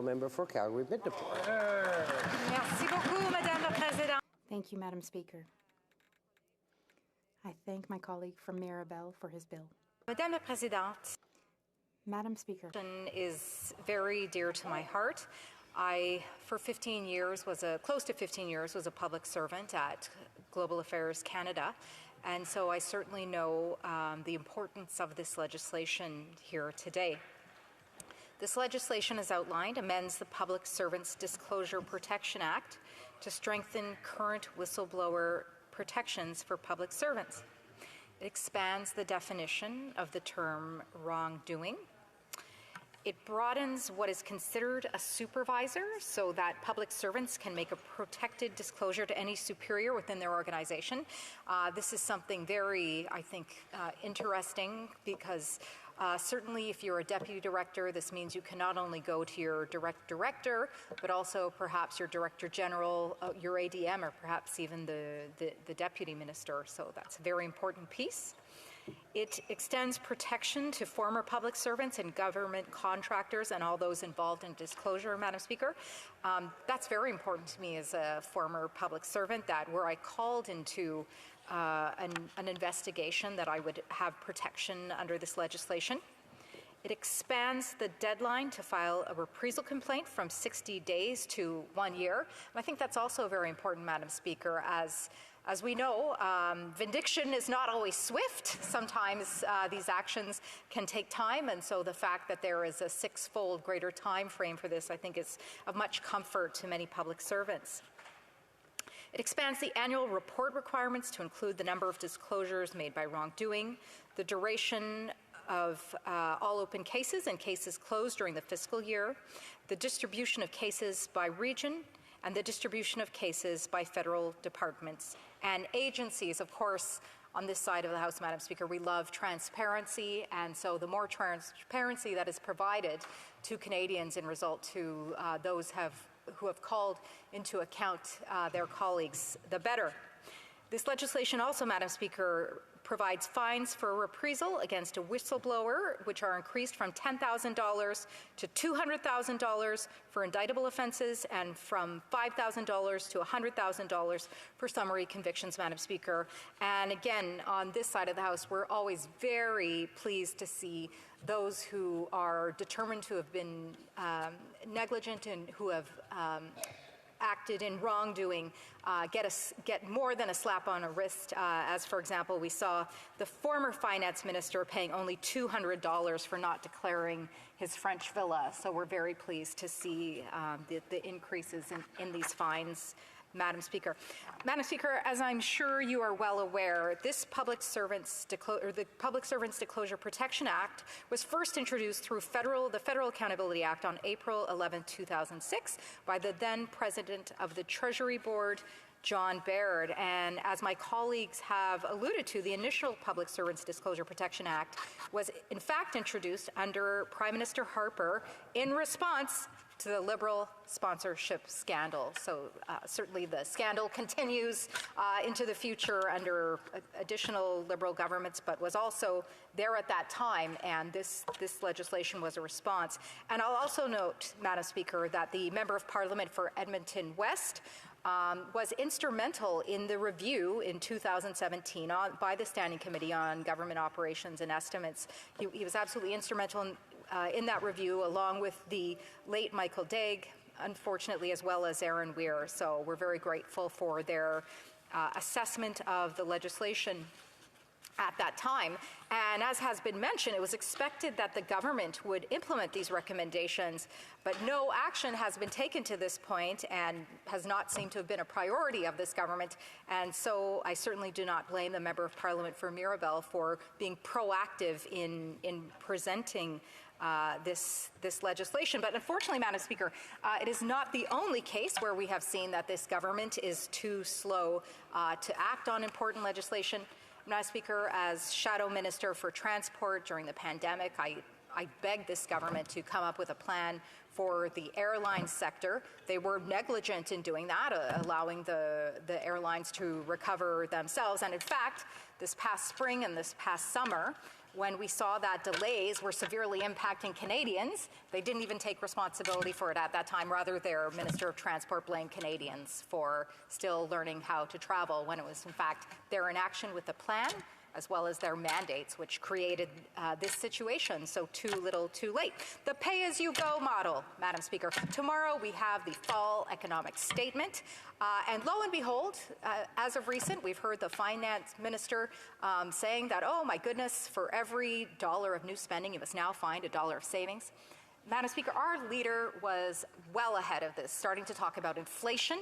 honourable member for Calgary-Midnapore. Merci beaucoup, Madame la Présidente. Thank you, Madam Speaker. I thank my colleague from Mirabel for his bill. Madame la Présidente. Madam Speaker. Is very dear to my heart. I, for 15 years, close to 15 years, was a public servant at Global Affairs Canada. And so I certainly know the importance of this legislation here today. This legislation, as outlined, amends the Public Servants Disclosure Protection Act to strengthen current whistleblower protections for public servants. It expands the definition of the term wrongdoing. It broadens what is considered a supervisor so that public servants can make a protected disclosure to any superior within their organization. This is something very, I think, interesting because certainly if you're a deputy director, this means you can not only go to your direct director, but also perhaps your director general, your ADM, or perhaps even the deputy minister. So that's a very important piece. It extends protection to former public servants and government contractors and all those involved in disclosure, Madam Speaker. That's very important to me as a former public servant, that were I called into an investigation, that I would have protection under this legislation. It expands the deadline to file a reprisal complaint from 60 days to 1 year. And I think that's also very important, Madam Speaker, as we know, vindication is not always swift. Sometimes these actions can take time, and so the fact that there is a six-fold greater time frame for this, I think, is of much comfort to many public servants. It expands the annual report requirements to include the number of disclosures made by wrongdoing, the duration of all open cases and cases closed during the fiscal year, the distribution of cases by region, and the distribution of cases by federal departments and agencies. Of course, on this side of the House, Madam Speaker, we love transparency, and so the more transparency that is provided to Canadians in result to those who have called into account their colleagues, the better. This legislation also, Madam Speaker, provides fines for reprisal against a whistleblower, which are increased from $10,000 to $200,000 for indictable offences and from $5,000 to $100,000 for summary convictions, Madam Speaker. And again, on this side of the House, we're always very pleased to see those who are determined to have been negligent and who have acted in wrongdoing get more than a slap on a wrist, as for example we saw the former finance minister paying only $200 for not declaring his French villa. So we're very pleased to see the increases in these fines, Madam Speaker. Madam Speaker, as I'm sure you are well aware, this the Public Servants Disclosure Protection Act was first introduced through the Federal Accountability Act on April 11, 2006 by the then President of the Treasury Board, John Baird. And as my colleagues have alluded to, the initial Public Servants Disclosure Protection Act was in fact introduced under Prime Minister Harper in response to the Liberal sponsorship scandal. So certainly the scandal continues into the future under additional Liberal governments, but was also there at that time, and this legislation was a response. And I'll also note, Madam Speaker, that the Member of Parliament for Edmonton West was instrumental in the review in 2017 by the Standing Committee on Government Operations and Estimates. He was absolutely instrumental in that review, along with the late Michael Daig, unfortunately, as well as Aaron Weir. So we're very grateful for their assessment of the legislation at that time. And as has been mentioned, it was expected that the government would implement these recommendations, but no action has been taken to this point and has not seemed to have been a priority of this government. And so I certainly do not blame the Member of Parliament for Mirabel for being proactive in presenting this legislation. But unfortunately, Madam Speaker, it is not the only case where we have seen that this government is too slow to act on important legislation. Madam Speaker, as Shadow Minister for Transport during the pandemic, I begged this government to come up with a plan for the airline sector. They were negligent in doing that, allowing the airlines to recover themselves. And in fact, this past spring and this past summer, when we saw that delays were severely impacting Canadians, they didn't even take responsibility for it at that time. Rather, their Minister of Transport blamed Canadians for still learning how to travel, when it was, in fact, their inaction with the plan, as well as their mandates, which created this situation. So too little, too late. The pay-as-you-go model, Madam Speaker. Tomorrow we have the fall economic statement. And lo and behold, as of recent, we've heard the finance minister saying that, oh my goodness, for every dollar of new spending, you must now find a dollar of savings. Madam Speaker, our leader was well ahead of this, starting to talk about inflation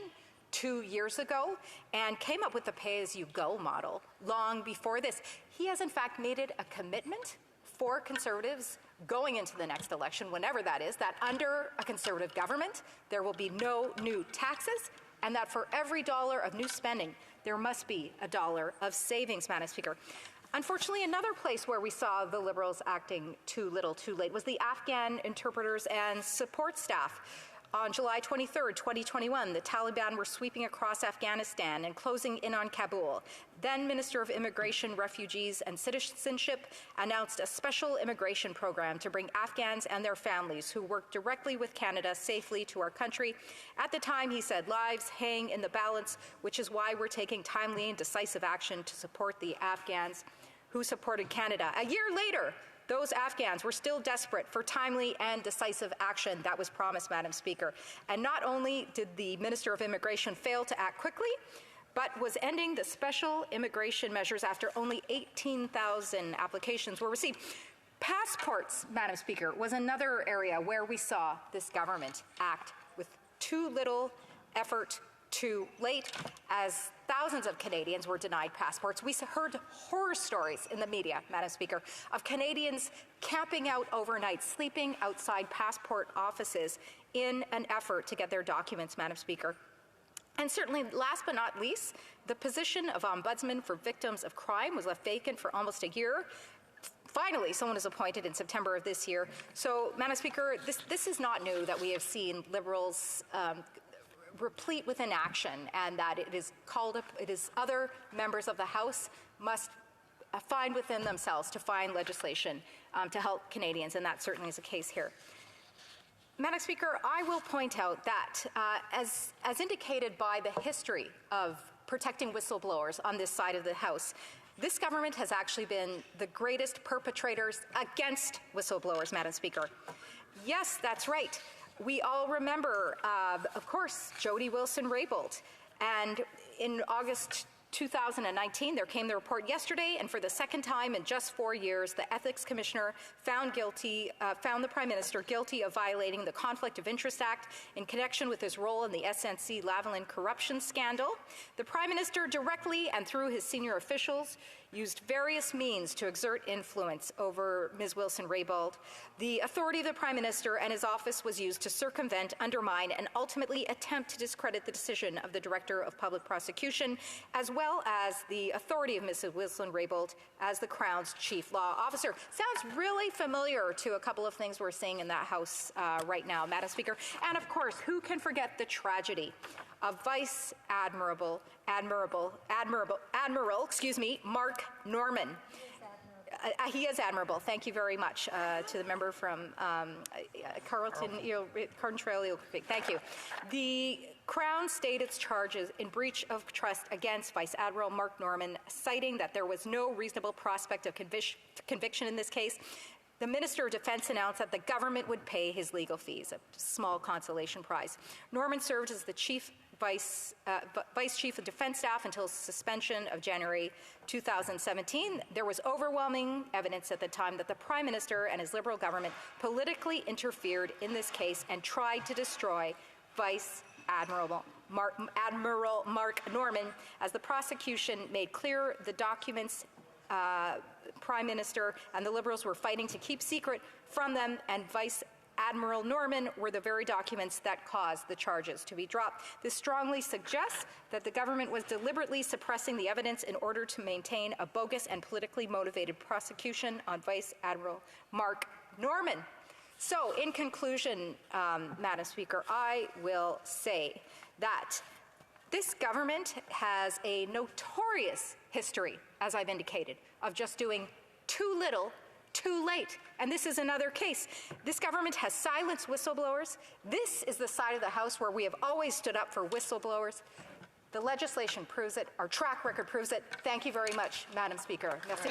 2 years ago, and came up with the pay-as-you-go model long before this. He has, in fact, made it a commitment for Conservatives going into the next election, whenever that is, that under a Conservative government, there will be no new taxes, and that for every dollar of new spending, there must be a dollar of savings, Madam Speaker. Unfortunately, another place where we saw the Liberals acting too little, too late was the Afghan interpreters and support staff. On July 23, 2021, the Taliban were sweeping across Afghanistan and closing in on Kabul. Then Minister of Immigration, Refugees and Citizenship announced a special immigration program to bring Afghans and their families who work directly with Canada safely to our country. At the time, he said, lives hang in the balance, which is why we're taking timely and decisive action to support the Afghans who supported Canada. A year later, those Afghans were still desperate for timely and decisive action that was promised, Madam Speaker. And not only did the Minister of Immigration fail to act quickly, but was ending the special immigration measures after only 18,000 applications were received. Passports, Madam Speaker, was another area where we saw this government act with too little effort, too late, as thousands of Canadians were denied passports. We heard horror stories in the media, Madam Speaker, of Canadians camping out overnight, sleeping outside passport offices in an effort to get their documents, Madam Speaker. And certainly, last but not least, the position of Ombudsman for Victims of Crime was left vacant for almost a year. Finally, someone is appointed in September of this year. So, Madam Speaker, this is not new that we have seen Liberals replete with inaction, and that it is other members of the House must find within themselves to find legislation to help Canadians, and that certainly is the case here. Madam Speaker, I will point out that as indicated by the history of protecting whistleblowers on this side of the House, this government has actually been the greatest perpetrators against whistleblowers, Madam Speaker. Yes, that's right. We all remember, of course, Jody Wilson-Raybould. And in August 2019, there came the report yesterday, and for the second time in just 4 years, the Ethics Commissioner found the Prime Minister guilty of violating the Conflict of Interest Act in connection with his role in the SNC-Lavalin corruption scandal. The Prime Minister directly and through his senior officials used various means to exert influence over Ms. Wilson-Raybould. The authority of the Prime Minister and his office was used to circumvent, undermine, and ultimately attempt to discredit the decision of the Director of Public Prosecution, as well as the authority of Ms. Wilson-Raybould as the Crown's Chief Law Officer. Sounds really familiar to a couple of things we're seeing in that House right now, Madam Speaker. And of course, who can forget the tragedy of Vice Admiral, Mark Norman. He is admirable. Thank you very much to the member from Carleton Trail. Thank you. The Crown stated its charges in breach of trust against Vice Admiral Mark Norman, citing that there was no reasonable prospect of conviction in this case. The Minister of Defense announced that the government would pay his legal fees, a small consolation prize. Norman served as the Vice Chief of Defense Staff until his suspension of January 2017. There was overwhelming evidence at the time that the Prime Minister and his Liberal government politically interfered in this case and tried to destroy Vice Admiral Mark Norman. As the prosecution made clear, the documents Prime Minister and the Liberals were fighting to keep secret from them, and Vice Admiral Norman were the very documents that caused the charges to be dropped. This strongly suggests that the government was deliberately suppressing the evidence in order to maintain a bogus and politically motivated prosecution on Vice Admiral Mark Norman. So, in conclusion, Madam Speaker, I will say that this government has a notorious history, as I've indicated, of just doing too little, too late. And this is another case. This government has silenced whistleblowers. This is the side of the House where we have always stood up for whistleblowers. The legislation proves it. Our track record proves it. Thank you very much, Madam Speaker. Merci.